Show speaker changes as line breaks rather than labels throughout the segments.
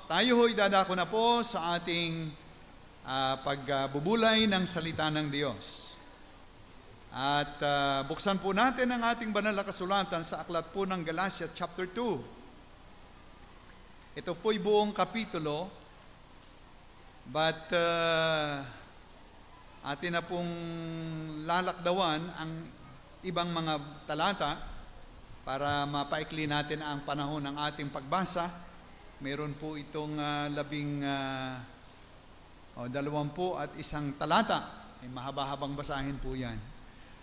tayo ho'y dadako na po sa ating pagbubulay ng salita ng Diyos. At buksan po natin ang ating banal na kasulatan sa aklat po ng Galatia chapter 2. Ito po'y buong kapitulo, but atin na pong lalakdawan ang ibang mga talata para mapaikli natin ang panahon ng ating pagbasa. Meron po itong 21 talata. Ay mahaba-habang basahin po yan.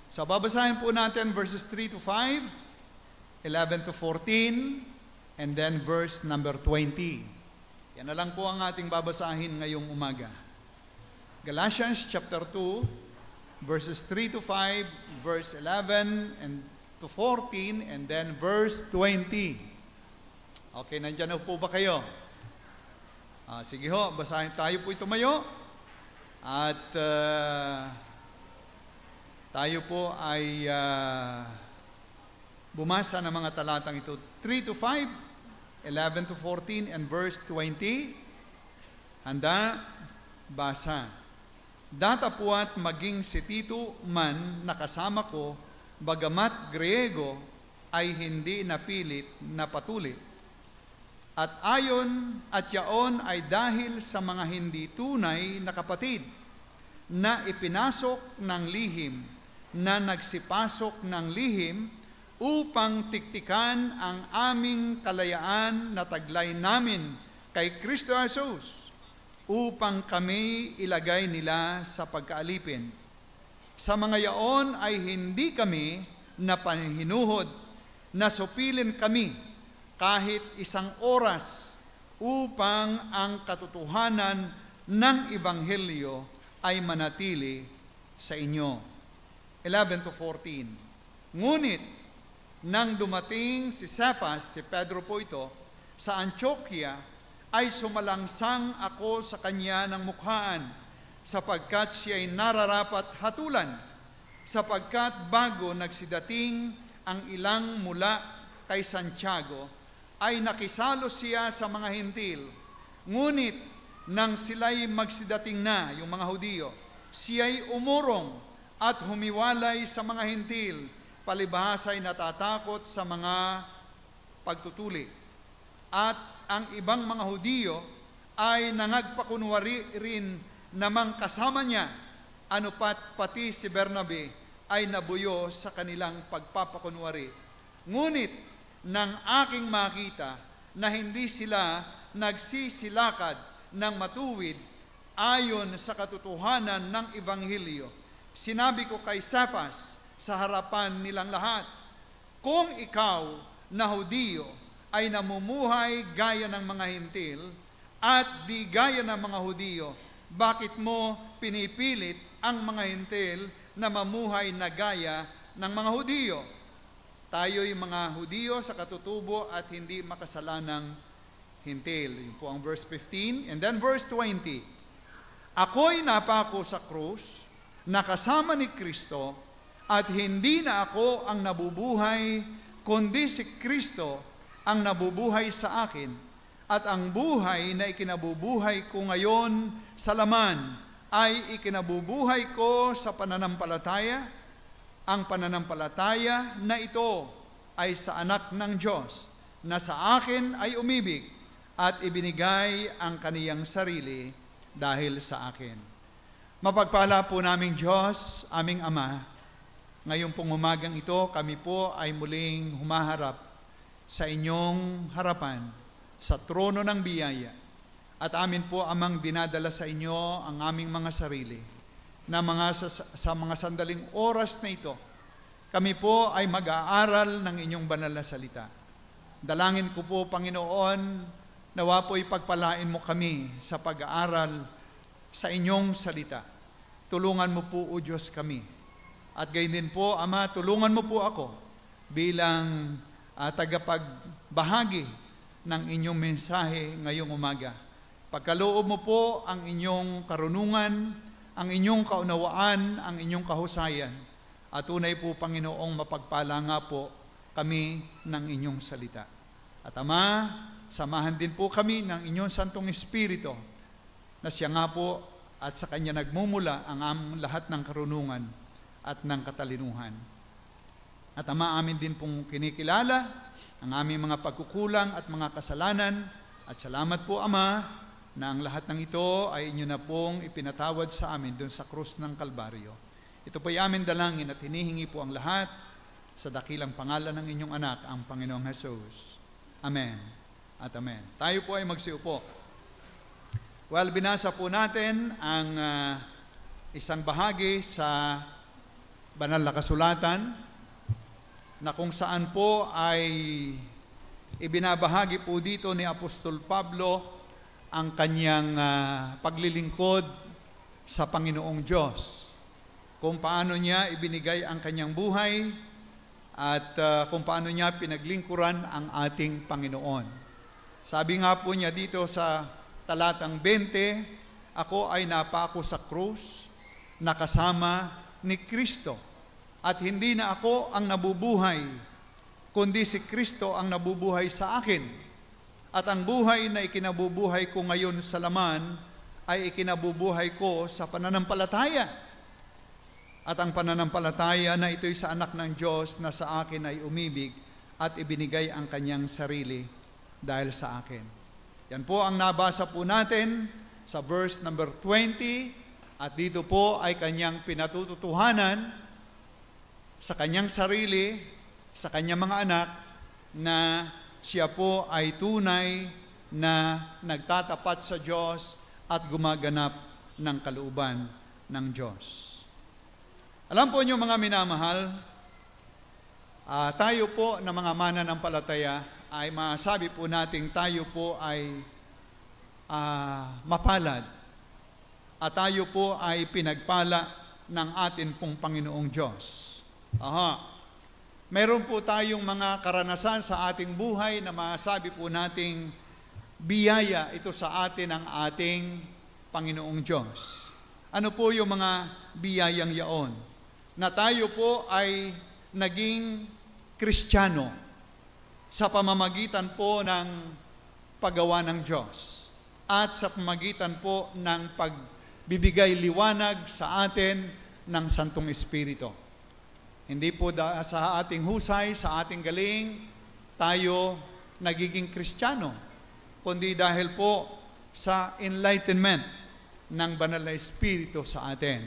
So babasahin po natin verses 3 to 5, 11 to 14, and then verse number 20. Yan na lang po ang ating babasahin ngayong umaga. Galatians chapter 2, verses 3 to 5, verse 11 and to 14, and then verse 20. Okay, nandiyan na po ba kayo? Sige ho, basahin tayo po tumayo. At tayo po ay bumasa ng mga talatang ito. 3 to 5, 11 to 14, and verse 20. Handa, basa. Datapuat maging si Tito man nakasama ko, bagamat Griego, ay hindi napilit na patulit. At yaon ay dahil sa mga hindi tunay na kapatid na ipinasok ng lihim, na nagsipasok ng lihim upang tiktikan ang aming kalayaan na taglay namin kay Kristo Jesus, upang kami ilagay nila sa pagkaalipin. Sa mga yaon ay hindi kami napahinuhod, na supilin kami kahit isang oras upang ang katotohanan ng Ebanghelyo ay manatili sa inyo. 11 to 14. Ngunit, nang dumating si Cephas, si Pedro po ito, sa Antioquia, ay sumalangsang ako sa kanya ng mukhaan, sapagkat siya ay nararapat hatulan, sapagkat bago nagsidating ang ilang mula kay Santiago, ay nakisalo siya sa mga Hintil. Ngunit, nang sila'y magsidating na, yung mga Hudiyo, siya'y umurong at humiwalay sa mga Hintil, palibhasa'y natatakot sa mga pagtutuli. At ang ibang mga Hudiyo ay nangagpakunwari rin namang kasama niya, anupat pati si Bernabe ay nabuyo sa kanilang pagpapakunwari. Ngunit nang aking makita na hindi sila nagsisilakad ng matuwid ayon sa katotohanan ng Ebanghelyo, sinabi ko kay Cephas sa harapan nilang lahat, kung ikaw na Hudiyo ay namumuhay gaya ng mga Hintil at di gaya ng mga Hudiyo, bakit mo pinipilit ang mga Hintil na mamuhay na gaya ng mga Hudiyo? Tayo'y mga Hudiyo sa katutubo at hindi makasalanang Hintil. Yun po ang verse 15. And then verse 20. Ako'y napako sa krus, nakasama ni Kristo, at hindi na ako ang nabubuhay, kundi si Kristo ang nabubuhay sa akin. At ang buhay na ikinabubuhay ko ngayon sa laman ay ikinabubuhay ko sa pananampalataya. Ang pananampalataya na ito ay sa anak ng Diyos, na sa akin ay umibig at ibinigay ang kaniyang sarili dahil sa akin. Mapagpala po naming Diyos, aming Ama, ngayon pong umagang ito, kami po ay muling humaharap sa inyong harapan, sa trono ng biyaya. At amin po amang dinadala sa inyo ang aming mga sarili, na sa mga sandaling oras na ito, kami po ay mag-aaral ng inyong banal na salita. Dalangin ko po, Panginoon, nawa po'y pagpalain mo kami sa pag-aaral sa inyong salita. Tulungan mo po, O Diyos, kami. At gayon din po, Ama, tulungan mo po ako bilang tagapagbahagi ng inyong mensahe ngayong umaga. Pagkaloob mo po ang inyong karunungan, ang inyong kaunawaan, ang inyong kahusayan. At tunay po, Panginoong, mapagpala nga po kami ng inyong salita. At Ama, samahan din po kami ng inyong Santong Espiritu, na siya nga po at sa Kanya nagmumula ang aming lahat ng karunungan at ng katalinuhan. At Ama, amin din pong kinikilala ang aming mga pagkukulang at mga kasalanan, at salamat po, Ama, na ang lahat ng ito ay inyo na pong ipinatawad sa amin doon sa krus ng Kalbaryo. Ito po ay amin dalangin at hinihingi po ang lahat sa dakilang pangalan ng inyong anak, ang Panginoong Jesus. Amen at amen. Tayo po ay magsiupo. Well, binasa po natin ang isang bahagi sa banal na kasulatan na kung saan po ay ibinabahagi po dito ni Apostol Pablo ang kanyang paglilingkod sa Panginoong Diyos. Kung paano niya ibinigay ang kanyang buhay at kung paano niya pinaglingkuran ang ating Panginoon. Sabi nga po niya dito sa talatang 20, ako ay napako sa krus na kasama ni Kristo. At hindi na ako ang nabubuhay, kundi si Kristo ang nabubuhay sa akin. At ang buhay na ikinabubuhay ko ngayon sa laman ay ikinabubuhay ko sa pananampalataya. At ang pananampalataya na ito'y sa anak ng Diyos na sa akin ay umibig at ibinigay ang kanyang sarili dahil sa akin. Yan po ang nabasa po natin sa verse number 20, at dito po ay kanyang pinatutuhanan sa kanyang sarili, sa kanyang mga anak, na siya po ay tunay na nagtatapat sa Diyos at gumaganap ng kalooban ng Diyos. Alam po niyo mga minamahal, tayo po na mga mananampalataya ay masabi po nating tayo po ay mapalad at tayo po ay pinagpala ng atin pong Panginoong Diyos. Meron po tayong mga karanasan sa ating buhay na masabi po nating biyaya ito sa atin ng ating Panginoong Diyos. Ano po yung mga biyayang yaon? Na tayo po ay naging Kristiyano sa pamamagitan po ng paggawa ng Diyos at sa pamamagitan po ng pagbibigay liwanag sa atin ng Santong Espiritu. Hindi po sa ating husay, sa ating galing, tayo nagiging Kristiyano, kundi dahil po sa enlightenment ng Banal na Espiritu sa atin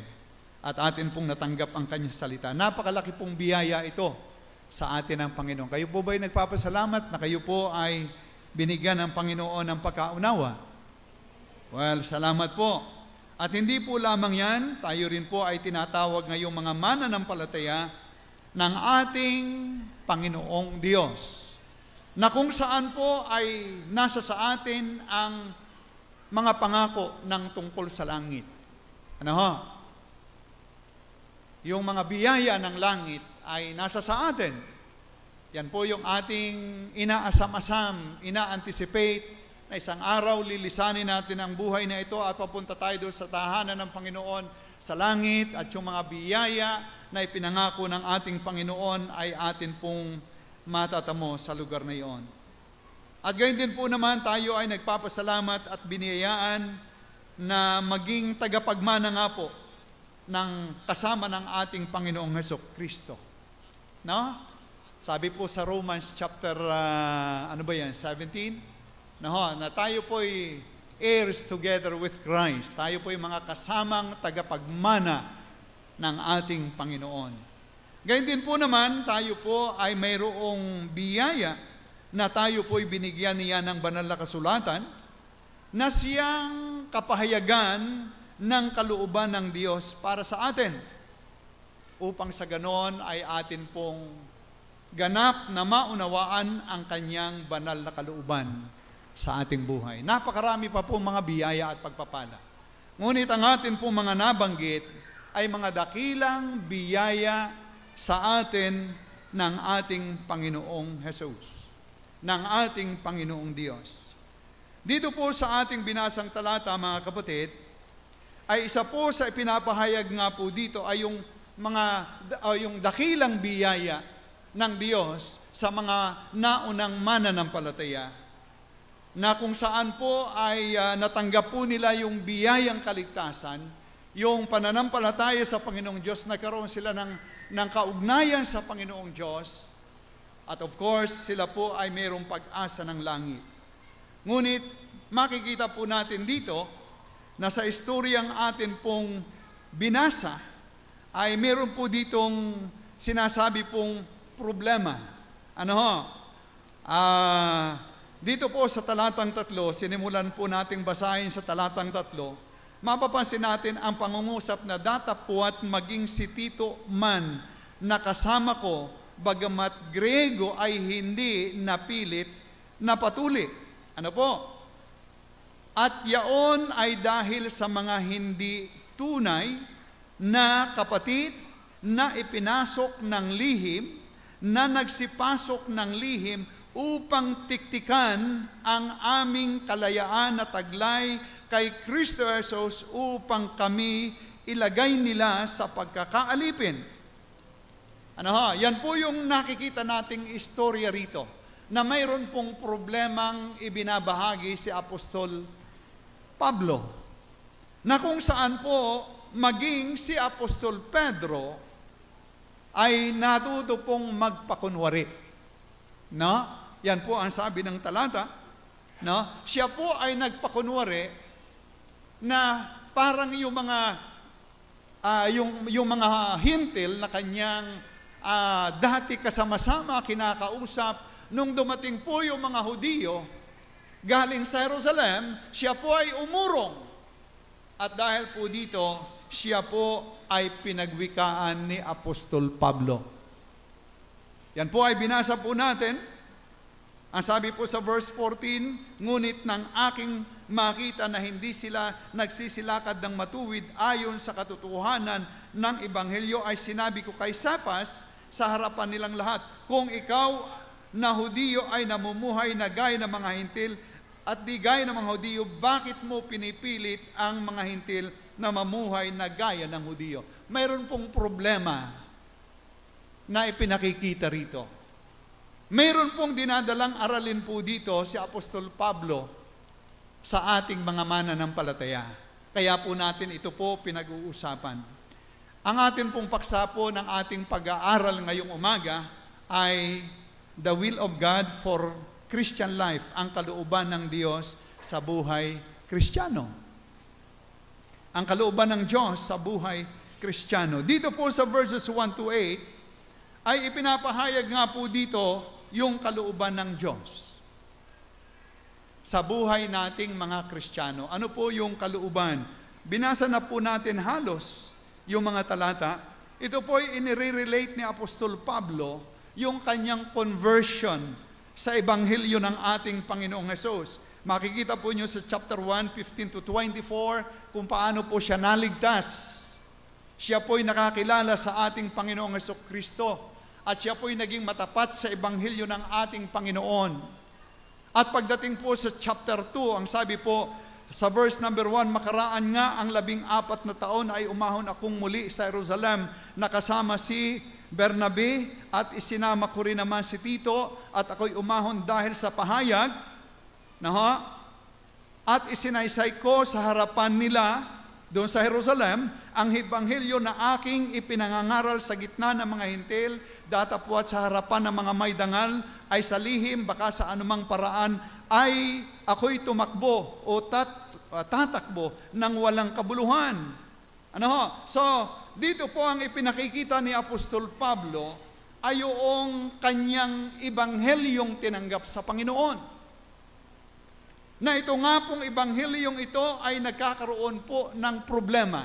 at atin pong natanggap ang Kanyang salita. Napakalaki pong biyaya ito sa atin ng Panginoon. Kayo po ba'y nagpapasalamat na kayo po ay binigyan ng Panginoon ng pagkaunawa? Well, salamat po. At hindi po lamang yan, tayo rin po ay tinatawag ngayong mga mananampalataya ng ating Panginoong Diyos, na kung saan po ay nasa sa atin ang mga pangako ng tungkol sa langit. Ano ho? Yung mga biyaya ng langit ay nasa sa atin. Yan po yung ating inaasam-asam, ina-anticipate na isang araw lilisanin natin ang buhay na ito at papunta tayo doon sa tahanan ng Panginoon sa langit, at yung mga biyaya na ipinangako ng ating Panginoon ay atin pong matatamo sa lugar na iyon. At gayon din po naman tayo ay nagpapasalamat at biniyayaan na maging tagapagmana nga po ng kasama ng ating Panginoong Hesukristo. No? Sabi po sa Romans chapter 17, na tayo po'y heirs together with Christ. Tayo po'y mga kasamang tagapagmana ng ating Panginoon. Gayun din po naman, tayo po ay mayroong biyaya na tayo po'y binigyan niya ng banal na kasulatan na siyang kapahayagan ng kalooban ng Diyos para sa atin, upang sa ganon ay atin pong ganap na maunawaan ang kanyang banal na kalooban sa ating buhay. Napakarami pa po mga biyaya at pagpapala. Ngunit ang atin pong mga nabanggit ay mga dakilang biyaya sa atin ng ating Panginoong Jesus, ng ating Panginoong Diyos. Dito po sa ating binasang talata, mga kapatid, ay isa po sa ipinapahayag nga po dito ay yung dakilang biyaya ng Diyos sa mga naunang mananampalataya, na kung saan po ay natanggap po nila yung biyayang kaligtasan, yung pananampalataya sa Panginoong Diyos, nagkaroon sila ng kaugnayan sa Panginoong Diyos, at of course, sila po ay mayroong pag-asa ng langit. Ngunit, makikita po natin dito, na sa istoryang atin pong binasa, ay mayroon po ditong sinasabi pong problema. Dito po sa talatang 3, sinimulan po nating basahin sa talatang 3, mapapansin natin ang pangungusap na datapwat maging si Tito man na kasama ko, bagamat Grego ay hindi napilit na patuli. Ano po? At yaon ay dahil sa mga hindi tunay na kapatid na ipinasok ng lihim, na nagsipasok ng lihim upang tiktikan ang aming kalayaan na taglay kay Kristo Jesus upang kami ilagay nila sa pagkakaalipin. Yan po yung nakikita nating istorya rito, na mayroon pong problemang ibinabahagi si Apostol Pablo, na kung saan po maging si Apostol Pedro ay natuto pong magpakunwari. Yan po ang sabi ng talata. Siya po ay nagpakunwari na parang yung mga hintil na kanyang dati kasama-sama kinakausap, nung dumating po yung mga Hudiyo galing sa Jerusalem, siya po ay umurong. At dahil po dito, siya po ay pinagwikaan ni Apostol Pablo. Yan po ay binasa po natin. Ang sabi po sa verse 14, ngunit nang aking makita na hindi sila nagsisilakad ng matuwid ayon sa katotohanan ng Ebanghelyo, ay sinabi ko kay Cephas sa harapan nilang lahat, kung ikaw na Hudiyo ay namumuhay na gaya ng mga hintil at di gaya ng mga Hudiyo, bakit mo pinipilit ang mga hintil na mamuhay na gaya ng Hudiyo? Mayroon pong problema na ipinakikita rito. Mayroon pong dinadalang aralin po dito si Apostol Pablo sa ating mga mananampalataya. Kaya po natin ito po pinag-uusapan. Ang atin pong paksa po ng ating pag-aaral ngayong umaga ay the will of God for Christian life, ang kalooban ng Diyos sa buhay Kristiyano. Ang kalooban ng Diyos sa buhay Kristiyano. Dito po sa verses 1 to 8, ay ipinapahayag nga po dito yung kalooban ng Diyos sa buhay nating mga Kristiyano. Ano po yung kalooban? Binasa na po natin halos yung mga talata. Ito po ay inire-relate ni Apostol Pablo yung kanyang conversion sa Ebanghelyo ng ating Panginoong Hesus. Makikita po nyo sa chapter 1, 15 to 24, kung paano po siya naligtas. Siya po'y nakakilala sa ating Panginoong Hesukristo, at siya po'y naging matapat sa Ebanghelyo ng ating Panginoon. At pagdating po sa chapter 2, ang sabi po sa verse number 1, makaraan nga ang 14 na taon ay umahon akong muli sa Jerusalem, nakasama si Bernabe, at isinama ko rin naman si Tito, at ako'y umahon dahil sa pahayag, at isinaysay ko sa harapan nila doon sa Jerusalem ang Ebanghelyo na aking ipinangangaral sa gitna ng mga hintil, datapwat sa harapan ng mga may dangal, ay sa lihim, baka sa anumang paraan, ay ako'y tumakbo o tatakbo ng walang kabuluhan. So, dito po ang ipinakikita ni Apostol Pablo ay yung kanyang Ebanghelyong tinanggap sa Panginoon. Na ito nga pong Ebanghelyong ito ay nagkakaroon po ng problema.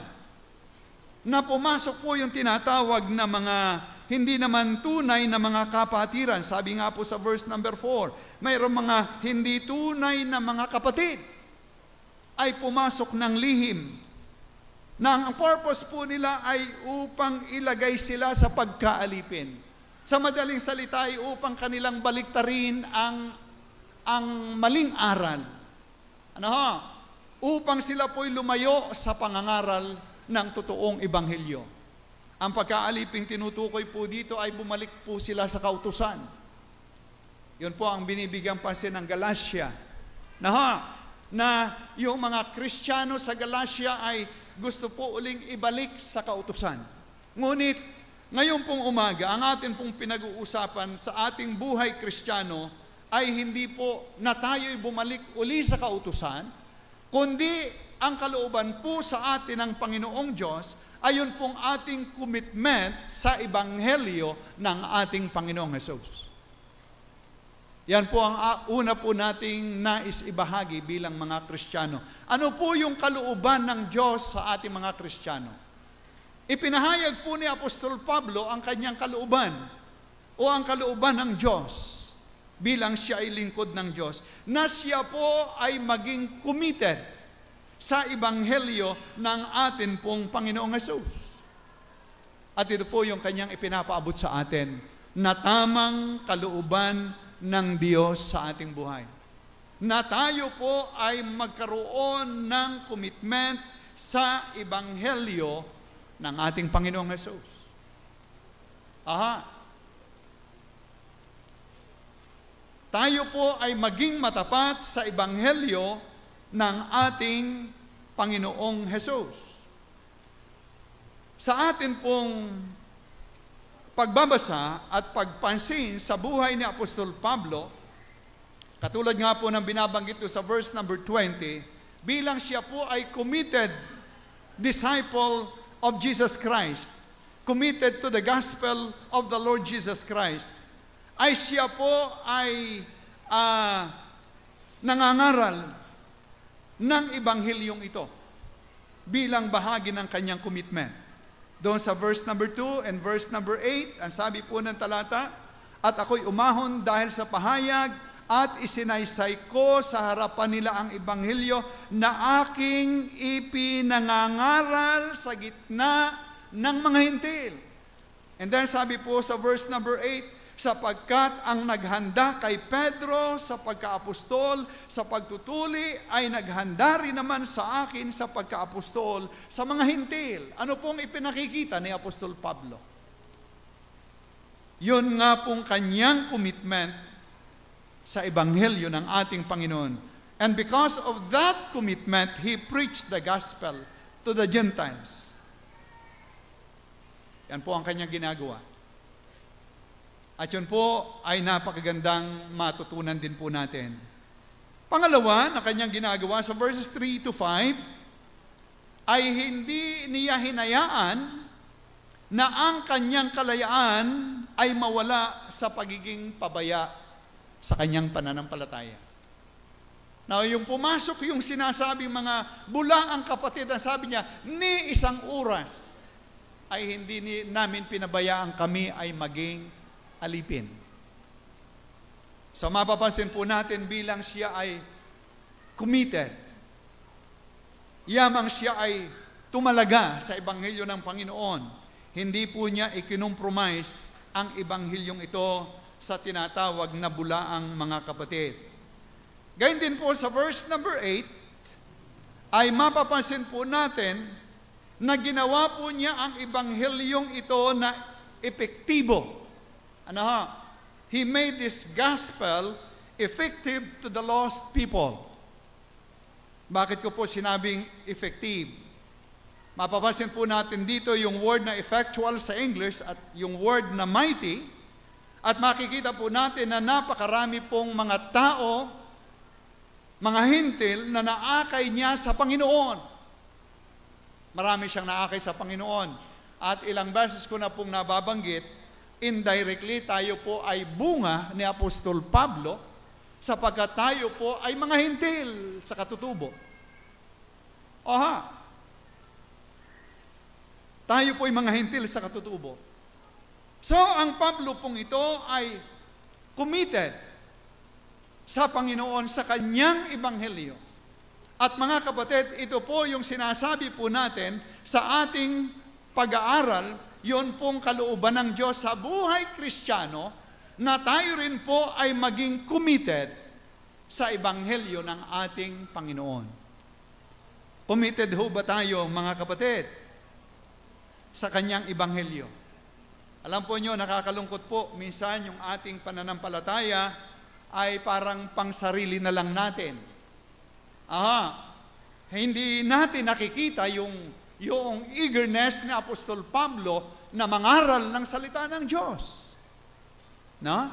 Na pumasok po yung tinatawag na mga hindi naman tunay na mga kapatiran. Sabi nga po sa verse number 4, mayroong mga hindi tunay na mga kapatid ay pumasok ng lihim, na ang purpose po nila ay upang ilagay sila sa pagkaalipin. Sa madaling salita ay upang kanilang baliktarin ang maling aral. Upang sila po'y lumayo sa pangangaral ng totoong Ebanghelyo. Ang pagkaaliping tinutukoy po dito ay bumalik po sila sa kautusan. Yun po ang binibigyang pansin ng Galatia, Na yung mga Kristiyano sa Galacia ay gusto po uling ibalik sa kautusan. Ngunit, ngayon pong umaga, ang atin pong pinag-uusapan sa ating buhay Kristiyano ay hindi po na tayo'y bumalik uli sa kautusan, kundi ang kalooban po sa atin ng Panginoong Diyos ay yun pong ating commitment sa Ebanghelyo ng ating Panginoong Hesus. Yan po ang una po nating nais ibahagi bilang mga Kristiyano. Ano po yung kalooban ng Diyos sa ating mga Kristiyano? Ipinahayag po ni Apostol Pablo ang kanyang kalooban o ang kalooban ng Diyos bilang siya ay lingkod ng Diyos, na siya po ay maging committed sa Ebanghelyo ng atin pong Panginoong Hesus. At ito po yung kanyang ipinapaabot sa atin na tamang kalooban ng Diyos sa ating buhay. Na tayo po ay magkaroon ng commitment sa Ebanghelyo ng ating Panginoong Hesus. Tayo po ay maging matapat sa Ebanghelyo ng ating Panginoong Hesus. Sa atin pong pagbabasa at pagpansin sa buhay ni Apostol Pablo, katulad nga po ng binabanggit ko sa verse number 20, bilang siya po ay committed disciple of Jesus Christ, committed to the gospel of the Lord Jesus Christ, ay siya po ay nangangaral ng Ebanghelyong ito bilang bahagi ng kanyang commitment. Doon sa verse number 2 and verse number 8, ang sabi po ng talata, at ako'y umahon dahil sa pahayag at isinaysay ko sa harapan nila ang Ebanghelyo na aking ipinangangaral sa gitna ng mga hintil. And then sabi po sa verse number 8, sapagkat ang naghanda kay Pedro sa pagkaapostol, sa pagtutuli, ay naghanda rin naman sa akin sa pagkaapostol sa mga hintil. Ano pong ipinakikita ni Apostol Pablo? Yun nga pong kanyang commitment sa Ebanghelyo ng ating Panginoon. And because of that commitment, he preached the gospel to the Gentiles. Yan po ang kanyang ginagawa. At yun po ay napakagandang matutunan din po natin. Pangalawa na kanyang ginagawa sa verses 3 to 5, ay hindi niya hinayaan na ang kanyang kalayaan ay mawala sa pagiging pabaya sa kanyang pananampalataya. Now, yung pumasok yung sinasabi mga bulaang kapatid, ang sabi niya, ni isang oras ay hindi namin pinabayaan kami ay maging alipin. So mapapansin po natin bilang siya ay committed. Yamang siya ay tumalaga sa Ebanghelyo ng Panginoon. Hindi po niya ikinompromise ang Ebanghelyong ito sa tinatawag na bulaang mga kapatid. Gayun din po sa verse number 8, ay mapapansin po natin na ginawa po niya ang Ebanghelyong ito na epektibo. He made this gospel effective to the lost people. Bakit ko po sinabing effective? Mapapansin po natin dito yung word na effectual sa English at yung word na mighty, at makikita po natin na napakarami pong mga tao, mga hintil na naakay niya sa Panginoon. Marami siyang naakay sa Panginoon. At ilang beses ko na pong nababanggit, indirectly, tayo po ay bunga ni Apostol Pablo sapagkat tayo po ay mga hintil sa katutubo. Tayo po ay mga hintil sa katutubo. So, ang Pablo pong ito ay committed sa Panginoon sa kanyang Ebanghelyo. At mga kapatid, ito po yung sinasabi po natin sa ating pag-aaral. Yun pong kalooban ng Diyos sa buhay Kristiyano na tayo rin po ay maging committed sa Ebanghelyo ng ating Panginoon. Committed ho ba tayo, mga kapatid, sa kanyang Ebanghelyo? Alam po nyo, nakakalungkot po, minsan yung ating pananampalataya ay parang pangsarili na lang natin. Hindi natin nakikita yung eagerness ni Apostol Pablo na mangaral ng salita ng Diyos. No?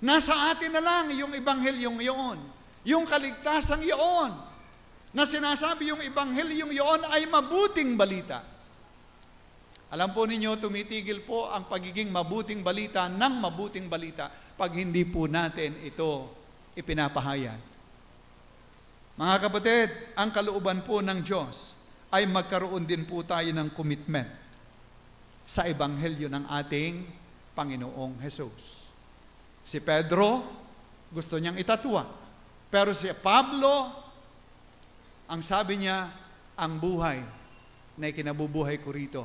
Nasa atin na lang yung ebanghelyong iyon, yung kaligtasang iyon, na sinasabi yung ebanghelyong iyon ay mabuting balita. Alam po ninyo, tumitigil po ang pagiging mabuting balita ng mabuting balita pag hindi po natin ito ipinapahayag. Mga kapatid, ang kalooban po ng Diyos ay magkaroon din po tayo ng commitment sa ebanghelyo ng ating Panginoong Jesus. Si Pedro, gusto niyang itatwa. Pero si Pablo, ang sabi niya, ang buhay na ikinabubuhay ko rito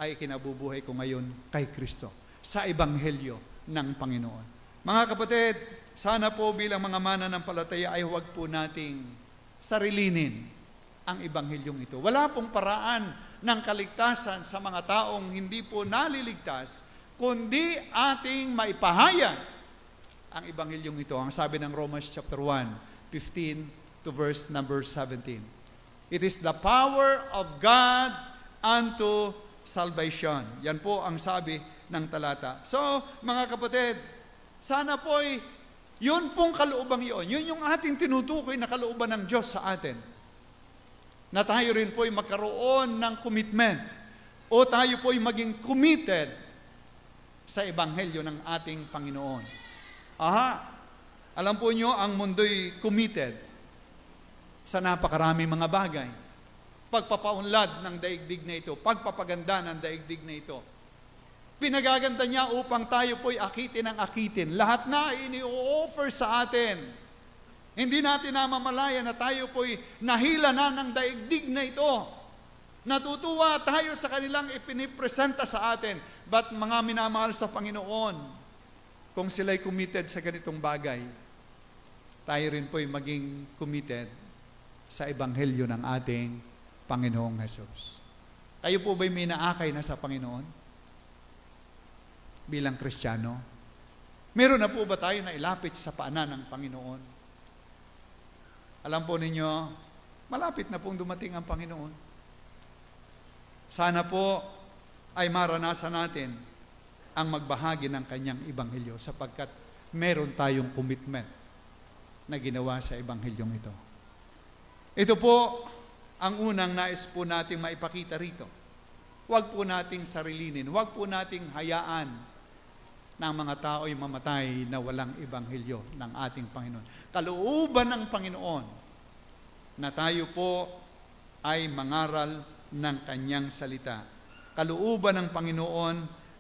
ay ikinabubuhay ko ngayon kay Kristo sa ebanghelyo ng Panginoon. Mga kapatid, sana po bilang mga mananampalataya ay huwag po nating sarilinin ang ebanghelyong ito. Wala pong paraan ng kaligtasan sa mga taong hindi po naliligtas, kundi ating maipahayag ang ebanghelyong ito. Ang sabi ng Romans chapter 1, 15 to verse number 17. It is the power of God unto salvation. Yan po ang sabi ng talata. So, mga kapatid, sana po'y yun pong kaloobang yun. Yun yung ating tinutukoy na kalooban ng Diyos sa atin. Na tayo rin po'y magkaroon ng commitment o tayo po'y maging committed sa ebanghelyo ng ating Panginoon. Alam po nyo, ang mundo'y committed sa napakaraming mga bagay. Pagpapaunlad ng daigdig na ito, pagpapaganda ng daigdig na ito. Pinagaganda niya upang tayo po'y akitin ng akitin. Lahat na ini-offer sa atin. Hindi natin namamalaya na tayo po'y nahila na ng daigdig na ito. Natutuwa tayo sa kanilang ipinipresenta sa atin. But mga minamahal sa Panginoon, kung sila'y committed sa ganitong bagay, tayo rin po'y maging committed sa ebanghelyo ng ating Panginoong Jesus. Kayo po ba'y may naakay na sa Panginoon? Bilang Kristiyano? Meron na po ba tayo na ilapit sa paanan ng Panginoon? Alam po ninyo, malapit na pong dumating ang Panginoon. Sana po ay maranasan natin ang magbahagi ng kanyang ebanghelyo sapagkat meron tayong commitment na ginawa sa ebanghelyong ito. Ito po ang unang nais po nating maipakita rito. Huwag po nating sarilinin, huwag po nating hayaan na ang mga tao'y mamatay na walang ebanghelyo ng ating Panginoon. Kalooban ng Panginoon na tayo po ay mangaral ng kanyang salita. Kalooban ng Panginoon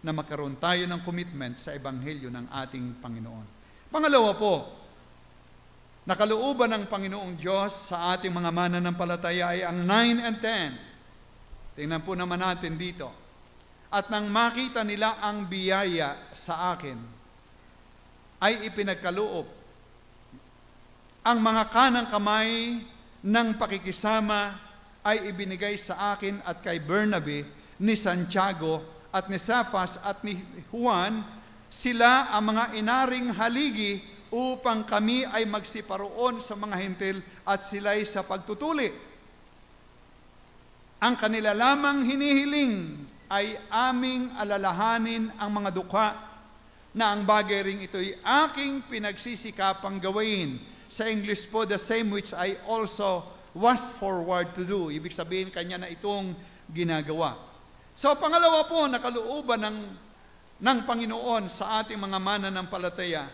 na magkaroon tayo ng commitment sa ebanghelyo ng ating Panginoon. Pangalawa po, nakalooban ng Panginoong Diyos sa ating mga mananampalataya ay ang 9 and 10. Tingnan po naman natin dito. At nang makita nila ang biyaya sa akin, ay ipinagkaloob ang mga kanang kamay ng pakikisama ay ibinigay sa akin at kay Bernabe, ni Santiago, at ni Cephas at ni Juan. Sila ang mga inaring haligi upang kami ay magsiparoon sa mga hintil at sila'y sa pagtutuli. Ang kanila lamang hinihiling ay aming alalahanin ang mga dukha na ang bagay ring ito'y aking pinagsisikapang gawin. Sa English po, the same which I also was forward to do. Ibig sabihin kanya na itong ginagawa. So, pangalawa po, nakalooban ng Panginoon sa ating mga mananampalataya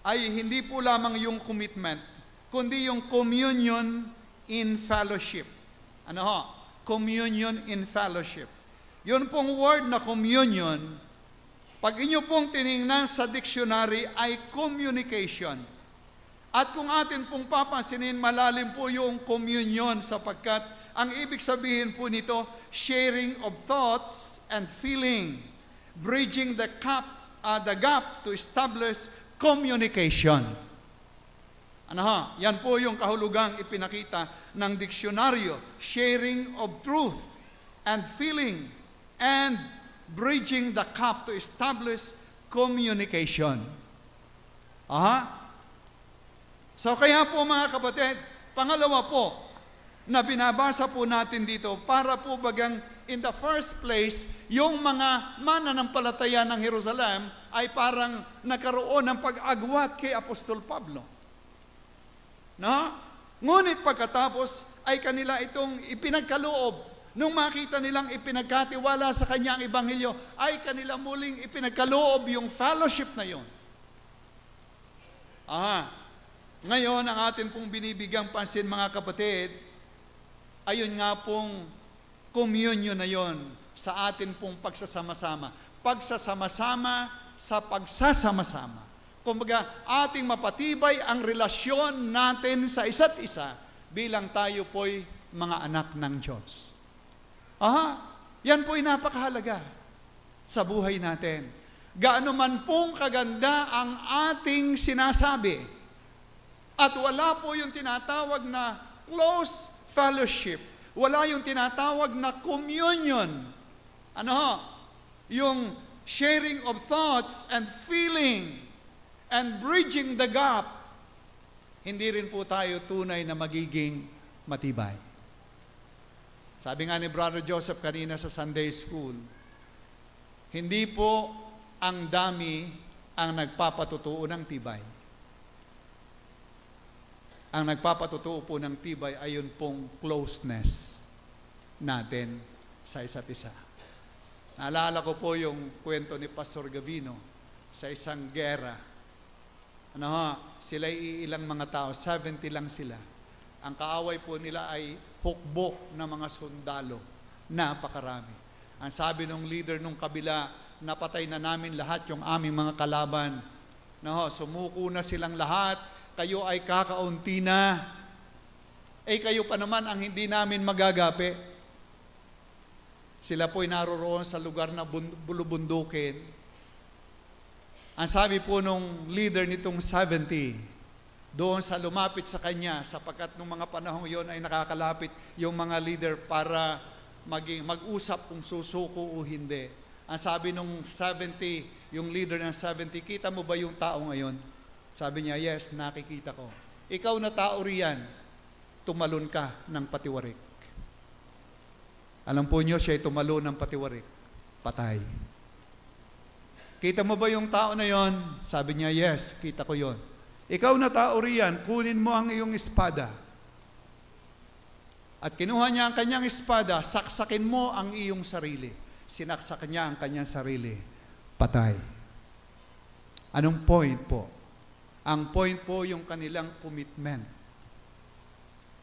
ay hindi po lamang yung commitment, kundi yung communion in fellowship. Ano ho? Communion in fellowship. Yun pong word na communion, pag inyo pong tinignan sa dictionary ay communication. At kung atin pong papansinin, malalim po yung communion sapagkat ang ibig sabihin po nito, sharing of thoughts and feeling, bridging the gap to establish communication. Ano ha? Yan po yung kahulugang ipinakita ng diksyonaryo, sharing of truth and feeling and bridging the gap to establish communication. So kaya po mga kapatid, pangalawa po, na binabasa po natin dito, para po bagang in the first place, yung mga mananampalataya ng Jerusalem ay parang nagkaroon ng pag-agwat kay Apostol Pablo. No? Ngunit pagkatapos ay kanila itong ipinagkaloob. Nung makita nilang ipinagkatiwala sa kanya ang Ebanghelyo, ay kanila muling ipinagkaloob yung fellowship na yon. Ngayon, ang atin pong binibigyang pansin mga kapatid, ayun nga pong communion na yon sa atin pong pagsasama-sama. Pagsasama-sama sa pagsasama-sama. Kumbaga, ating mapatibay ang relasyon natin sa isa't isa bilang tayo po'y mga anak ng Diyos. Yan po'y napakahalaga sa buhay natin. Gaano man pong kaganda ang ating sinasabi, at wala po yung tinatawag na close fellowship, wala yung tinatawag na communion. Yung sharing of thoughts and feeling and bridging the gap, hindi rin po tayo tunay na magiging matibay. Sabi nga ni Brother Joseph kanina sa Sunday School, hindi po ang dami ang nagpapatutuo ng tibay. Ang nagpapatutuo po ng tibay ay yun pong closeness natin sa isa't isa. Naalala ko po yung kwento ni Pastor Gavino sa isang gera. Sila ilang mga tao, 70 lang sila. Ang kaaway po nila ay hukbo na mga sundalo. Napakarami. Ang sabi ng leader nung kabila, napatay na namin lahat yung aming mga kalaban. Sumuko na silang lahat, kayo ay kakaunti na. Kayo pa naman ang hindi namin magagapi. Sila po'y naroroon sa lugar na bulubundukin. Ang sabi po nung leader nitong 70, doon sa lumapit sa kanya, sapagkat nung mga panahong yon ay nakakalapit yung mga leader para mag-usap kung susuko o hindi. Ang sabi nung 70, yung leader ng 70, kita mo ba yung tao ngayon? Sabi niya, yes, nakikita ko. Ikaw na tao riyan, tumalon ka ng patiwarik. Alam po niyo, siya ay tumalon ng patiwarik. Patay. Kita mo ba yung tao na yon? Sabi niya, yes, kita ko yon. Ikaw na tao riyan, kunin mo ang iyong espada. At kinuha niya ang kanyang espada, saksakin mo ang iyong sarili. Sinaksak niya ang kanyang sarili. Patay. Anong point po? Ang point po yung kanilang commitment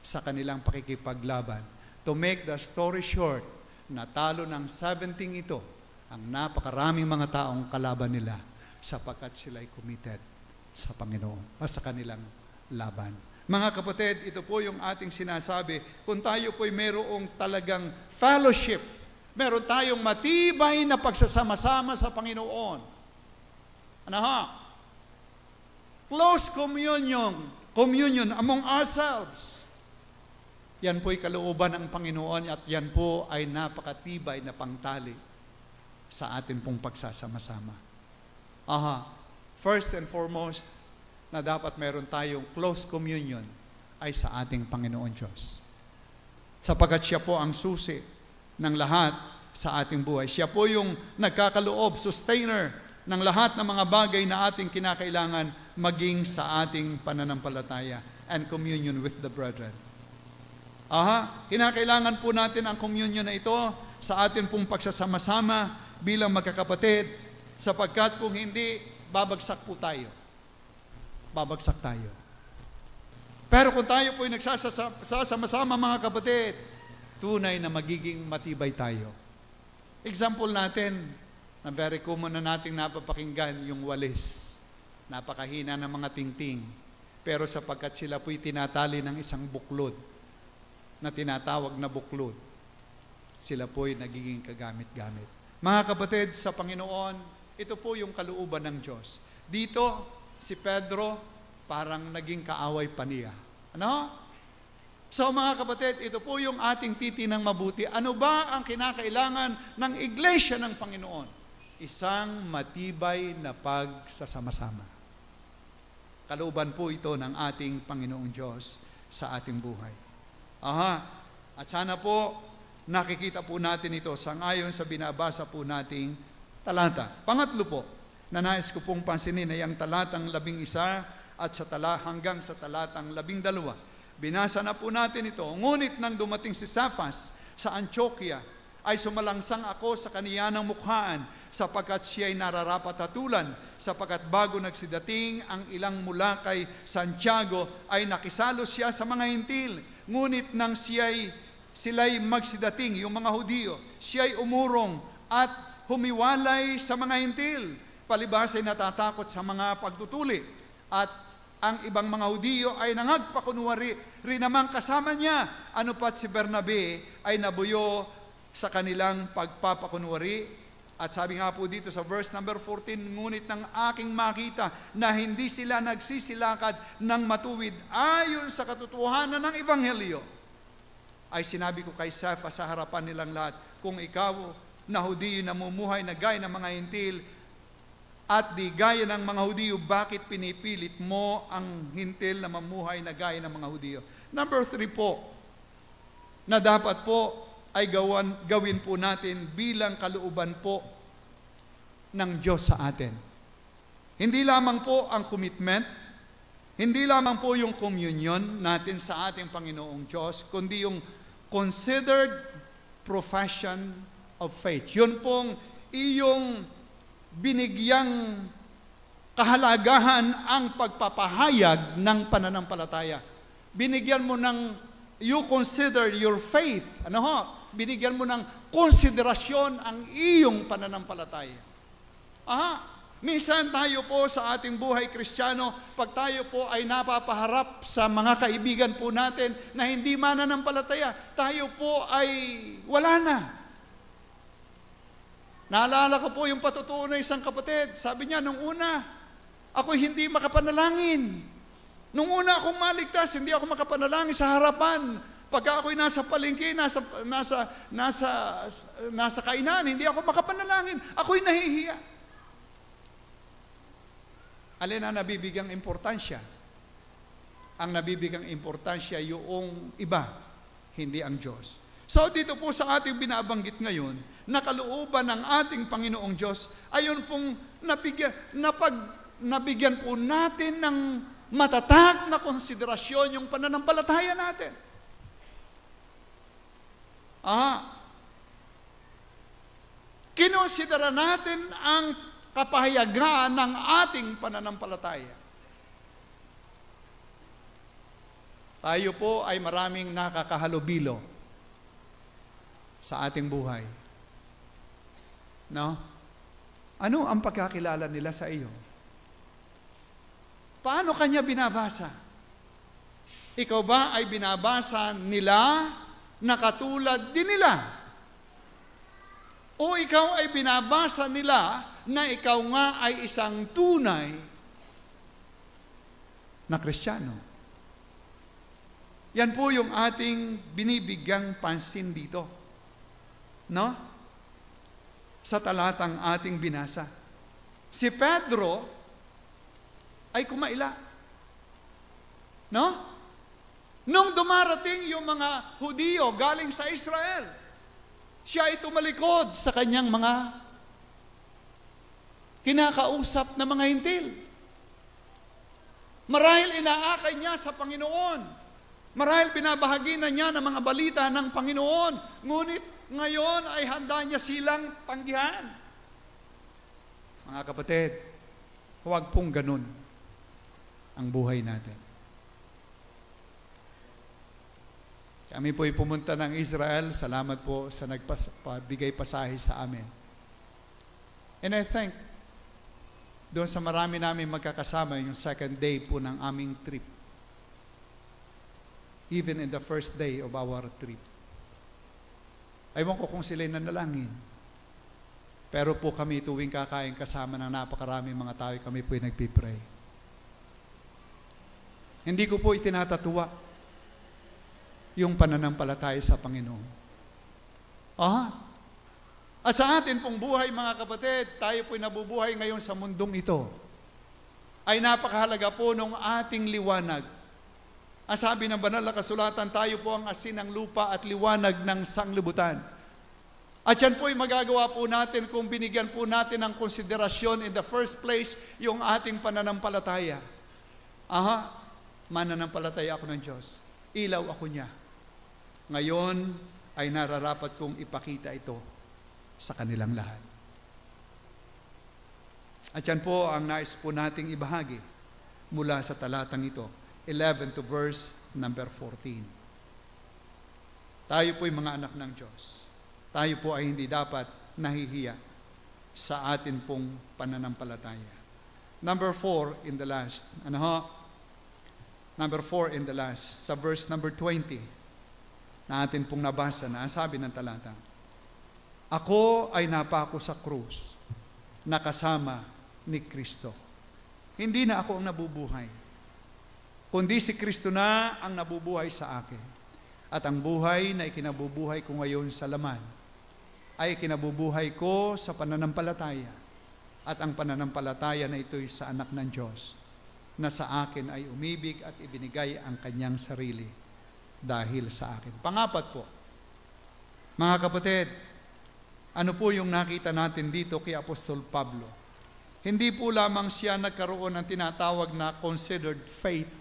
sa kanilang pakikipaglaban. To make the story short, natalo ng 70 ito ang napakaraming mga taong kalaban nila sapagkat sila'y committed sa Panginoon o sa kanilang laban. Mga kapatid, ito po yung ating sinasabi. Kung tayo po'y mayroong talagang fellowship, meron tayong matibay na pagsasama-sama sa Panginoon. Close communion among ourselves. Yan po'y kalooban ng Panginoon at yan po ay napakatibay na pangtali sa atin pong pagsasama-sama. First and foremost, na dapat meron tayong close communion ay sa ating Panginoon Diyos. Sapagkat siya po ang susi ng lahat sa ating buhay. Siya po yung nagkakaloob, sustainer ng lahat ng mga bagay na ating kinakailangan maging sa ating pananampalataya and communion with the brethren. Kinakailangan po natin ang communion na ito sa atin pong pagsasama-sama bilang magkakapatid, sapagkat kung hindi, babagsak po tayo. Babagsak tayo. Pero kung tayo po'y nagsasama-sama mga kapatid, tunay na magiging matibay tayo. Example natin, na very common na nating napapakinggan, yung walis. Napakahina ng mga tingting. Pero sapagkat sila po'y tinatali ng isang buklod, na tinatawag na buklod, sila po'y nagiging kagamit-gamit. Mga kapatid, sa Panginoon, ito po yung kalooban ng Diyos. Dito, si Pedro, parang naging kaaway pa niya. So mga kapatid, ito po yung ating titinang mabuti. Ano ba ang kinakailangan ng iglesia ng Panginoon? Isang matibay na pagsasama-sama. Kalooban po ito ng ating Panginoong Diyos sa ating buhay. At sana po nakikita po natin ito sangayon sa binabasa po nating talata. Pangatlo po, na nais ko pong pansinin ay ang talatang 11 at hanggang sa talatang 12. Binasa na po natin ito. Ngunit nang dumating si Cephas sa Antioquia, ay sumalangsang ako sa kaniya ng mukhaan, sapagkat siya'y nararapat-hatulan, sapagkat bago nagsidating ang ilang mula kay Santiago, ay nakisalo siya sa mga hintil. Ngunit nang sila'y magsidating, yung mga Hudiyo, siya'y umurong at humiwalay sa mga hintil. Palibhas ay natatakot sa mga pagtutuli, at ang ibang mga Hudiyo ay nangagpakunwari rin naman kasama niya. Ano pat si Bernabe ay nabuyo sa kanilang pagpapakunwari. At sabi nga po dito sa verse number 14, ngunit nang aking makita na hindi sila nagsisilakad ng matuwid ayon sa katotohanan ng Ebanghelyo, ay sinabi ko kay Cephas sa harapan nilang lahat, kung ikaw na Hudiyo namumuhay na gaya ng mga hintil at di gaya ng mga Hudiyo, bakit pinipilit mo ang hintil na mamuhay na gaya ng mga Hudiyo? Number 3 po, na dapat po ay gawin po natin bilang kalooban po ng Diyos sa atin. Hindi lamang po ang commitment, hindi lamang po yung communion natin sa ating Panginoong Diyos, kundi yung considered profession of faith. Yun pong iyong binigyang kahalagahan ang pagpapahayag ng pananampalataya. Binigyan mo you consider your faith. Binigyan mo ng konsiderasyon ang iyong pananampalataya. Minsan tayo po sa ating buhay Kristiyano, pag tayo po ay napapaharap sa mga kaibigan po natin na hindi mananampalataya, tayo po ay wala na. Naalala ko po yung patutuo ng isang kapatid. Sabi niya, nung una, ako'y hindi makapanalangin. Nung una akong maligtas, hindi ako makapanalangin sa harapan. Pagka ako'y nasa palengke, nasa kainan, hindi ako makapanalangin. Ako'y nahihiya. Alin ang nabibigyang importansya? Ang nabibigyang importansya yung iba, hindi ang Diyos. So dito po sa ating binabanggit ngayon, na kalooban ng ating Panginoong Diyos, ayon pong nabigyan po natin ng matatag na konsiderasyon yung pananampalataya natin. Kinonsidera natin ang kapahayagan ng ating pananampalataya. Tayo po ay maraming nakakahalubilo sa ating buhay. No? Ano ang pagkakilala nila sa iyo? Paano kanya binabasa? Ikaw ba ay binabasa nila na katulad din nila? O ikaw ay binabasa nila na ikaw nga ay isang tunay na Kristiyano? Yan po yung ating binibigyang pansin dito. No? Sa talatang ating binasa. Si Pedro ay kumaila. No? Nung dumarating yung mga Hudiyo galing sa Israel, siya ay tumalikod sa kanyang mga kinakausap na mga hintil. Marahil inaakay niya sa Panginoon. Marahil binabahagi na niya ng mga balita ng Panginoon. Ngunit ngayon ay handa niya silang tanggihan. Mga kapatid, huwag pong ganun ang buhay natin. Kami po'y pumunta ng Israel. Salamat po sa nagpabigay pasahe sa amin. And I thank doon sa marami namin magkakasama yung second day po ng aming trip. Even in the first day of our trip. Ewan ko kung sila'y nanalangin. Pero po kami tuwing kakain kasama ng napakaraming mga tao, kami po'y nagpipray. Hindi ko po itinatatuwa yung pananampalataya sa Panginoon. At sa atin pong buhay, mga kapatid, tayo po'y nabubuhay ngayon sa mundong ito. ay napakahalaga po ng ating liwanag. Ang sabi ng banal na kasulatan, tayo po ang asin ng lupa at liwanag ng sanglibutan. At yan po ay magagawa po natin kung binigyan po natin ng konsiderasyon in the first place yung ating pananampalataya. Mananampalataya ako ng Diyos. Ilaw ako niya. Ngayon ay nararapat kong ipakita ito sa kanilang lahat. At yan po ang nais po nating ibahagi mula sa talatang ito, 11 to verse number 14. Tayo po'y mga anak ng Diyos. Tayo po ay hindi dapat nahihiya sa atin pong pananampalataya. Number 4 in the last. Number 4 in the last. Sa verse number 20 na atin pong nabasa na, ang sabi ng talata, ako ay napako sa krus na kasama ni Kristo. Hindi na ako ang nabubuhay, kundi si Kristo na ang nabubuhay sa akin. At ang buhay na ikinabubuhay ko ngayon sa laman ay kinabubuhay ko sa pananampalataya. At ang pananampalataya na ito'y sa anak ng Diyos, na sa akin ay umibig at ibinigay ang kanyang sarili dahil sa akin. Pangapat po, mga kapatid, ano po yung nakita natin dito kay Apostol Pablo? Hindi po lamang siya nagkaroon ng tinatawag na considered faith,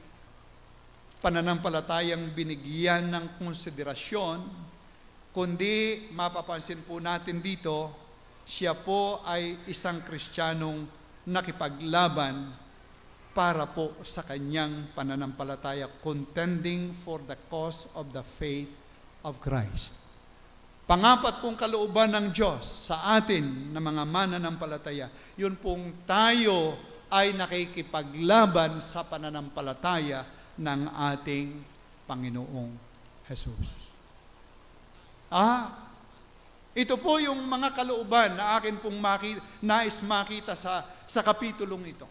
pananampalatayang binigyan ng konsiderasyon, kundi mapapansin po natin dito, siya po ay isang Kristiyanong nakipaglaban para po sa kanyang pananampalataya, contending for the cause of the faith of Christ. Pangapat pong kalooban ng Diyos sa atin na mga mananampalataya, yun pong tayo ay nakikipaglaban sa pananampalataya ng ating Panginoong Jesus. Ito po yung mga kalooban na akin pong nais makita sa kapitulong ito.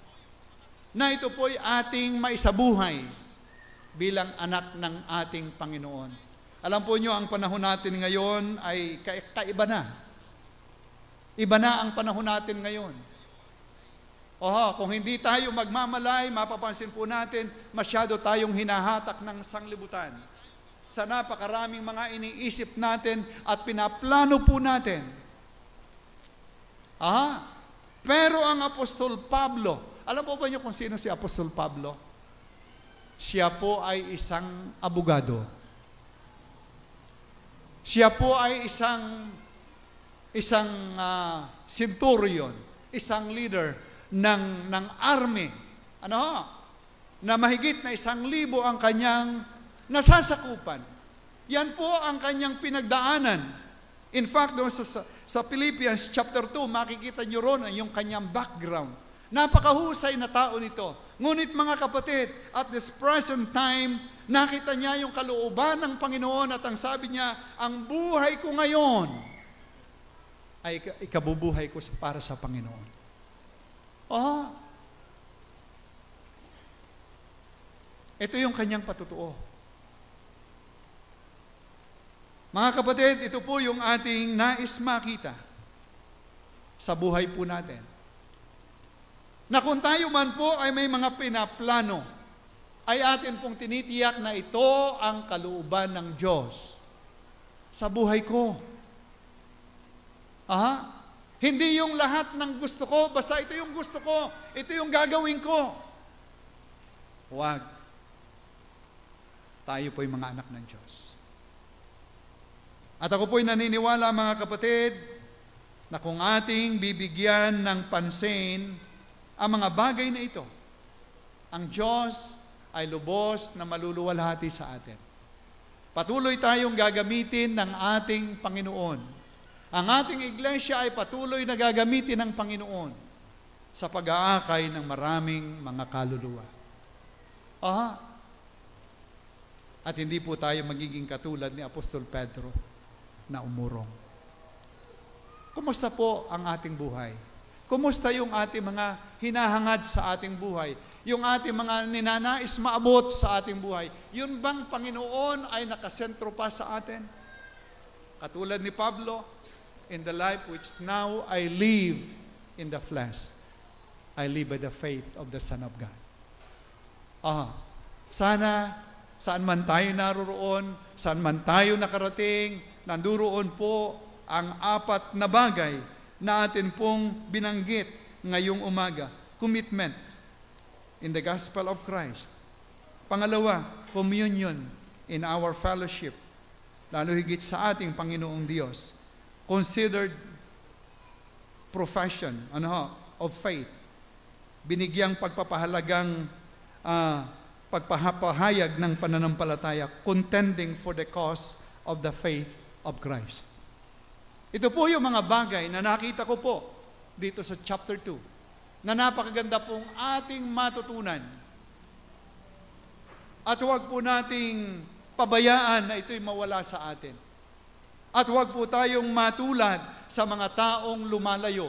Na ito po ay ating maisabuhay bilang anak ng ating Panginoon. Alam po nyo, ang panahon natin ngayon ay kaiba na. Iba na ang panahon natin ngayon. Kung hindi tayo magmamalay, mapapansin po natin, masyado tayong hinahatak ng sanglibutan. Sa napakaraming mga iniisip natin at pinaplano po natin. Pero ang Apostol Pablo, alam po ba niyo kung sino si Apostol Pablo? Siya po ay isang abogado. Siya po ay isang centurion, isang leader ng army. Na mahigit na 1,000 ang kanyang nasasakupan. Yan po ang kanyang pinagdaanan. In fact, doon sa Philippians chapter 2, makikita nyo ron yung kanyang background. Napakahusay na tao nito. Ngunit mga kapatid, at this present time, nakita niya yung kalooban ng Panginoon at ang sabi niya, ang buhay ko ngayon ay ikabubuhay ko para sa Panginoon. Ito yung kanyang patutuo. Mga kapatid, ito po yung ating nais makita sa buhay po natin. Na kung tayo man po ay may mga pinaplano, ay atin pong tinitiyak na ito ang kalooban ng Diyos sa buhay ko. Hindi yung lahat ng gusto ko, basta ito yung gusto ko, ito yung gagawin ko. Huwag. Tayo po'y mga anak ng Diyos. At ako po'y naniniwala, mga kapatid, na kung ating bibigyan ng pansin ang mga bagay na ito, ang Diyos ay lubos na maluluwalhati sa atin. Patuloy tayong gagamitin ng ating Panginoon. Ang ating iglesia ay patuloy na gagamitin ng Panginoon sa pag-aakay ng maraming mga kaluluwa. At hindi po tayo magiging katulad ni Apostol Pedro na umurong. Kumusta po ang ating buhay? Kumusta yung ating mga hinahangad sa ating buhay? Yung ating mga ninanais maabot sa ating buhay? Yun bang Panginoon ay nakasentro pa sa atin? Katulad ni Pablo, in the life which now I live in the flesh, I live by the faith of the Son of God. Sana, saan man tayo naroroon, saan man tayo nakarating, nanduroon po ang apat na bagay na atin pong binanggit ngayong umaga. Commitment in the gospel of Christ. Pangalawa, communion in our fellowship, lalo higit sa ating Panginoong Diyos. Considered profession of faith. Binigyang pagpapahalagang pagpapahayag ng pananampalataya, contending for the cause of the faith of Christ. Ito po yung mga bagay na nakita ko po dito sa chapter 2, na napakaganda pong ating matutunan. At huwag po nating pabayaan na ito'y mawala sa atin. At huwag po tayong matulad sa mga taong lumalayo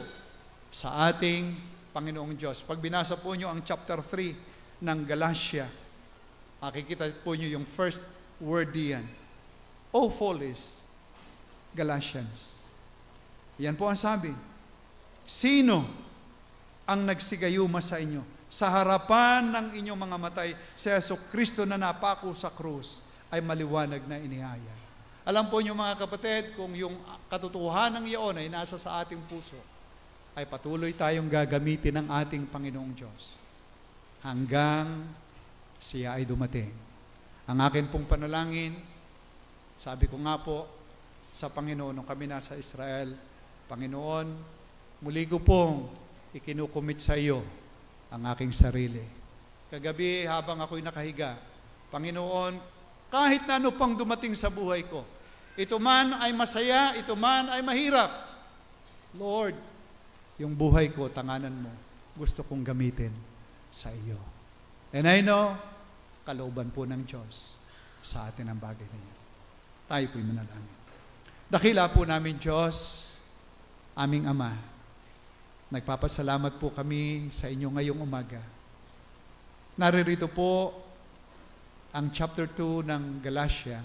sa ating Panginoong Diyos. Pag binasa po nyo ang chapter 3 ng Galatia, makikita po nyo yung first word diyan. O foolish Galatians. Yan po ang sabi. Sino ang nagsigayuma sa inyo? Sa harapan ng inyong mga matay, si Jesucristo na napako sa krus ay maliwanag na inihayag. Alam po niyo mga kapatid, kung yung katotohanan ng iyon ay nasa sa ating puso, ay patuloy tayong gagamitin ng ating Panginoong Diyos hanggang siya ay dumating. Ang akin pong panalangin, sabi ko nga po sa Panginoon nung kami nasa Israel, Panginoon, muli ko pong ikinukumit sa iyo ang aking sarili. Kagabi habang ako'y nakahiga, Panginoon, kahit na ano pang dumating sa buhay ko, ito man ay masaya, ito man ay mahirap, Lord, yung buhay ko, tanganan mo, gusto kong gamitin sa iyo. And I know, kalooban po ng Diyos sa atin ang bagay na yan. Tayo po'y manalangin. Dakila po namin Diyos, aming Ama, nagpapasalamat po kami sa inyo ngayong umaga. Naririto po ang chapter 2 ng Galatia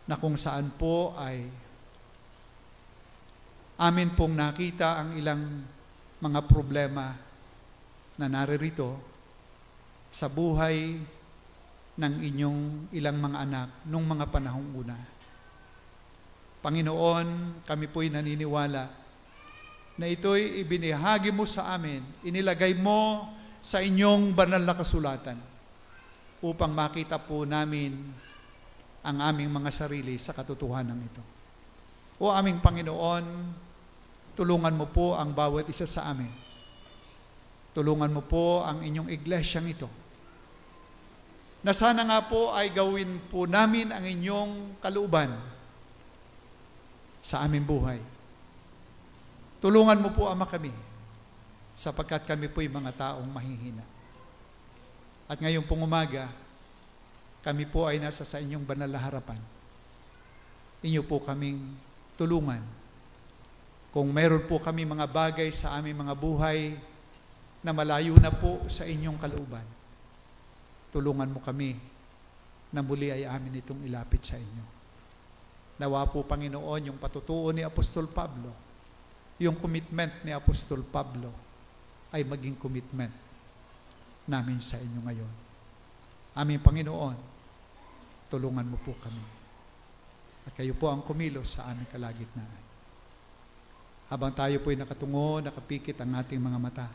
na kung saan po ay amin pong nakita ang ilang mga problema na naririto sa buhay ng inyong ilang mga anak nung mga panahong una. Panginoon, kami po'y naniniwala na ito'y ibinahagi mo sa amin, inilagay mo sa inyong banal na kasulatan upang makita po namin ang aming mga sarili sa katotohanan ito. O aming Panginoon, tulungan mo po ang bawat isa sa amin. Tulungan mo po ang inyong iglesyang ito. Na sana nga po ay gawin po namin ang inyong kalooban sa aming buhay. Tulungan mo po, Ama, kami sapagkat kami po'y mga taong mahihina. At ngayong pong umaga, kami po ay nasa sa inyong banal na harapan. Inyo po kaming tulungan. Kung mayroon po kami mga bagay sa aming mga buhay na malayo na po sa inyong kalooban, tulungan mo kami na muli ay amin itong ilapit sa inyo. Nawa po, Panginoon, yung patutuo ni Apostol Pablo, yung commitment ni Apostol Pablo ay maging commitment namin sa inyo ngayon. Aming Panginoon, tulungan mo po kami. At kayo po ang kumilos sa aming kalagitnaan. Habang tayo po'y nakatungo, nakapikit ang ating mga mata,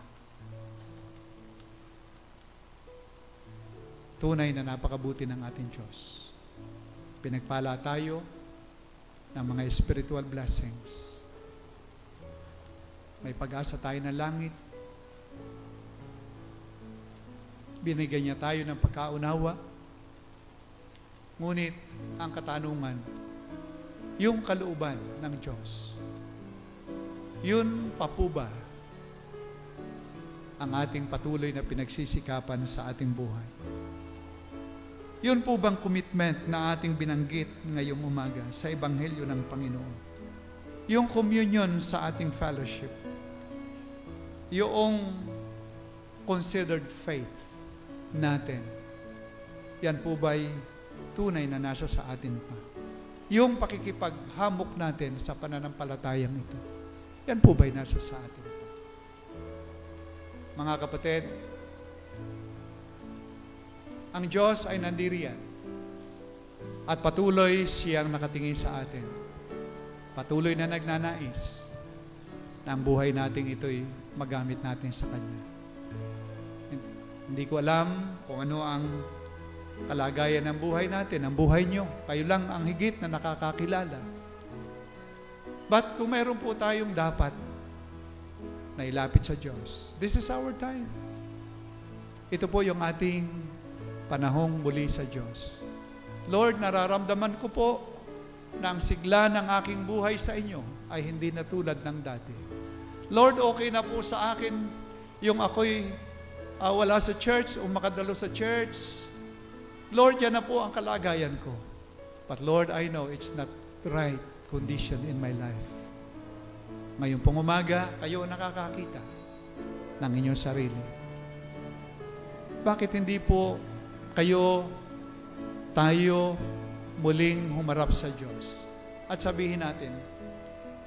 tunay na napakabuti ng ating Diyos. Pinagpala tayo ng mga spiritual blessings. May pag-asa tayo ng langit. Binigyan niya tayo ng pagkaunawa. Ngunit ang katanungan, yung kalooban ng Diyos, yun pa po ba ang ating patuloy na pinagsisikapan sa ating buhay? Yun po bang commitment na ating binanggit ngayong umaga sa Ebanghelyo ng Panginoon? Yung communion sa ating fellowship, yung considered faith natin, yan po ba'y tunay na nasa sa atin pa? Yung pakikipaghamok natin sa pananampalatayang ito, yan po ba'y nasa sa atin pa? Mga kapatid, ang Diyos ay nandiriyan at patuloy siyang nakatingin sa atin. Patuloy na nagnanais na ang buhay natin ito'y magamit natin sa Kanya. Hindi ko alam kung ano ang kalagayan ng buhay natin, ang buhay nyo. Kayo lang ang higit na nakakakilala. But kung mayroon po tayong dapat na ilapit sa Diyos, this is our time. Ito po yung ating panahong muli sa Diyos. Lord, nararamdaman ko po na ang sigla ng aking buhay sa inyo ay hindi na tulad ng dati. Lord, okay na po sa akin yung ako'y wala sa church o makadalo sa church. Lord, yan na po ang kalagayan ko. But Lord, I know it's not right condition in my life. Ngayon pong umaga, kayo nakakakita ng inyong sarili. Bakit hindi po tayo muling humarap sa Diyos at sabihin natin,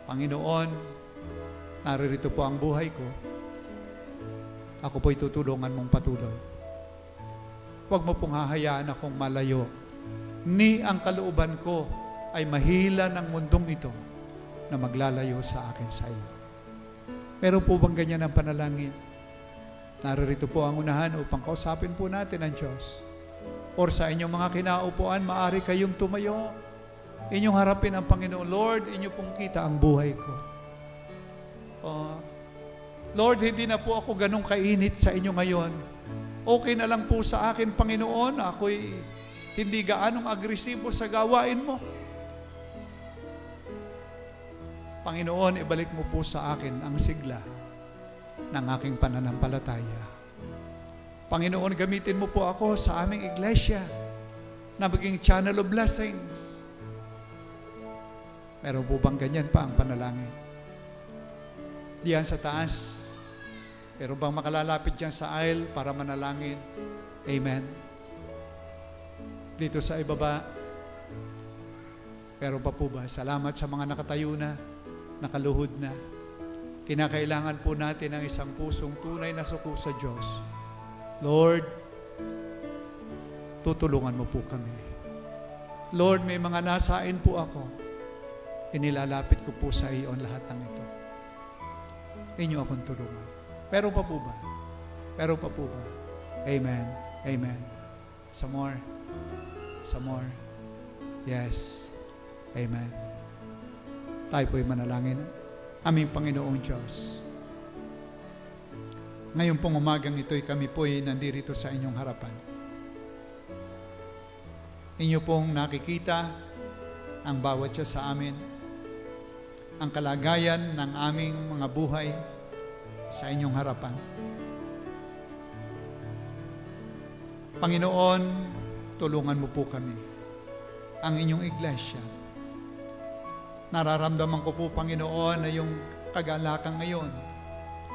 Panginoon, naririto po ang buhay ko. Ako po'y tutulungan mong patuloy. Huwag mo pong hahayaan akong malayo. Ni ang kalooban ko ay mahila ng mundong ito na maglalayo sa akin sa iyo. Meron po bang ganyan ang panalangin? Naririto po ang unahan upang kausapin po natin ang Diyos. Or sa inyong mga kinaupuan, maaari kayong tumayo. Inyong harapin ang Panginoon. Lord, inyo pong kita ang buhay ko. Lord, hindi na po ako ganong kainit sa inyo ngayon. Okay na lang po sa akin, Panginoon. Ako'y hindi gaanong agresibo sa gawain mo. Panginoon, ibalik mo po sa akin ang sigla ng aking pananampalataya. Panginoon, gamitin mo po ako sa aming iglesia na maging channel of blessings. Meron po bang ganyan pa ang panalangin? Diyan sa taas, meron bang makalalapit dyan sa aisle para manalangin? Amen. Dito sa ibaba, meron pa po ba? Salamat sa mga nakatayo na, nakaluhod na. Kinakailangan po natin ang isang pusong tunay na suko sa Diyos. Lord, tutulungan mo po kami. Lord, may mga nasain po ako. Inilalapit ko po sa iyo ang lahat ng ito. Inyo akong tulungan. Pero pa po ba? Pero pa po ba? Amen. Amen. Some more. Some more. Yes. Amen. Tayo po'y manalangin. Aming Panginoong Diyos. Ngayon pong umagang ito'y kami po'y nandirito sa inyong harapan. Inyo pong nakikita ang bawat siya sa amin, ang kalagayan ng aming mga buhay sa inyong harapan. Panginoon, tulungan mo po kami, ang inyong iglesia. Nararamdaman ko po, Panginoon, na yung kagalakan ngayon,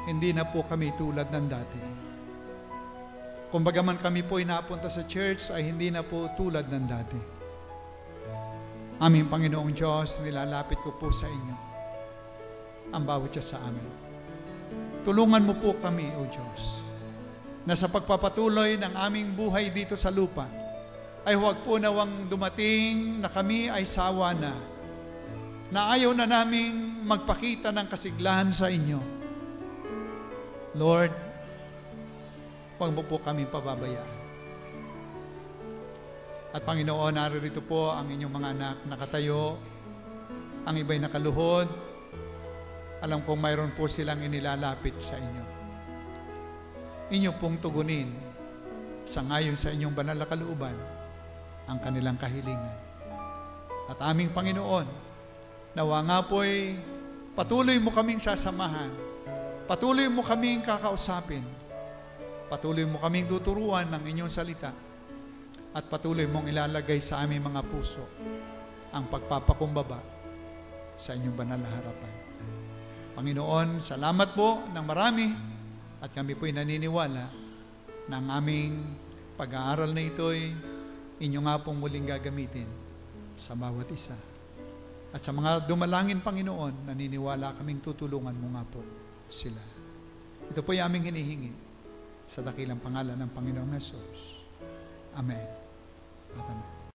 hindi na po kami tulad ng dati. Kung bagaman kami po ay napunta sa church, ay hindi na po tulad ng dati. Aming Panginoong Diyos, nilalapit ko po sa inyo ang bawat siya sa amin. Tulungan mo po kami, O Diyos, na sa pagpapatuloy ng aming buhay dito sa lupa, ay huwag po nawang dumating na kami ay sawa na ayaw na naming magpakita ng kasiglahan sa inyo. Lord, huwag mo po kami pababayaan. At Panginoon, naririto po ang inyong mga anak nakatayo, ang iba'y nakaluhod. Alam kong mayroon po silang inilalapit sa inyo. Inyo pong tugunin sa ngayon sa inyong banal na kalooban ang kanilang kahilingan. At aming Panginoon, nawa nga po'y patuloy mo kaming sasamahan. Patuloy mo kaming kakausapin. Patuloy mo kaming tuturuan ng inyong salita. At patuloy mong ilalagay sa aming mga puso ang pagpapakumbaba sa inyong banal na harapan. Panginoon, salamat po ng marami at kami po'y naniniwala na ang aming pag-aaral na ito'y inyo nga pong muling gagamitin sa bawat isa. At sa mga dumalangin, Panginoon, naniniwala kaming tutulungan mo nga po sila. Ito po yung aming hinihingi sa dakilang pangalan ng Panginoong Hesus. Amen. At amen.